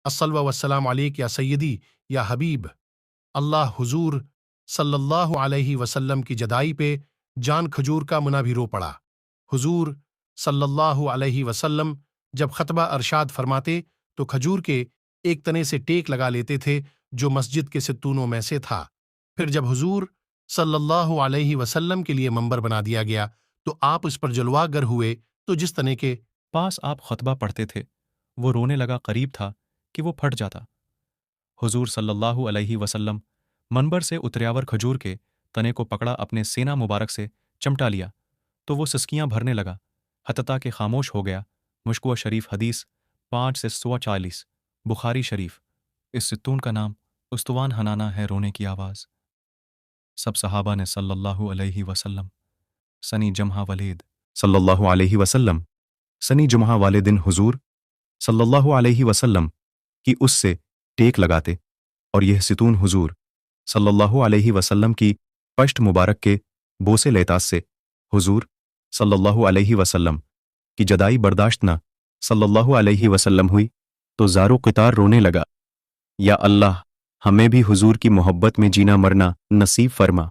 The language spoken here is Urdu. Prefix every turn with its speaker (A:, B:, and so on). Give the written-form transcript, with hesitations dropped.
A: الصلوۃ والسلام علیک یا سیدی یا حبیب اللہ۔ حضور صلی اللہ علیہ وسلم کی جدائی پہ جان کھجور کا منا بھی رو پڑا۔ حضور صلی اللہ علیہ وسلم جب خطبہ ارشاد فرماتے تو کھجور کے ایک تنے سے ٹیک لگا لیتے تھے جو مسجد کے ستونوں میں سے تھا۔ پھر جب حضور صلی اللہ علیہ وسلم کے لیے منبر بنا دیا گیا تو آپ اس پر جلوہ گر ہوئے تو جس تنے کے
B: پاس آپ خطبہ پڑھتے تھے وہ رونے لگا قریب تھا کہ وہ پھٹ جاتا۔ حضور صلی اللہ علیہ وسلم منبر سے اتریاور کھجور کے تنے کو پکڑا، اپنے سینہ مبارک سے چمٹا لیا تو وہ سسکیاں بھرنے لگا، حتیٰ کہ خاموش ہو گیا۔ مشکوہ شریف حدیث 5 سے 140 بخاری شریف۔ اس ستون کا نام استوان حنانہ ہے، رونے کی آواز۔ سب صحابہ نے صلی اللہ علیہ وسلم سنی جمعہ ولید صلی اللہ علیہ وسلم سنی جمعہ والے دن حضور صلی اللہ علیہ وسلم کی اس سے ٹیک لگاتے، اور یہ ستون حضور صلی اللہ علیہ وسلم کی پشت مبارک کے بوسے لیتاس سے حضور صلی اللہ علیہ وسلم کی جدائی برداشت نہ صلی اللہ علیہ وسلم ہوئی تو زارو قطار رونے لگا، یا اللہ ہمیں بھی حضور کی محبت میں جینا مرنا نصیب فرما۔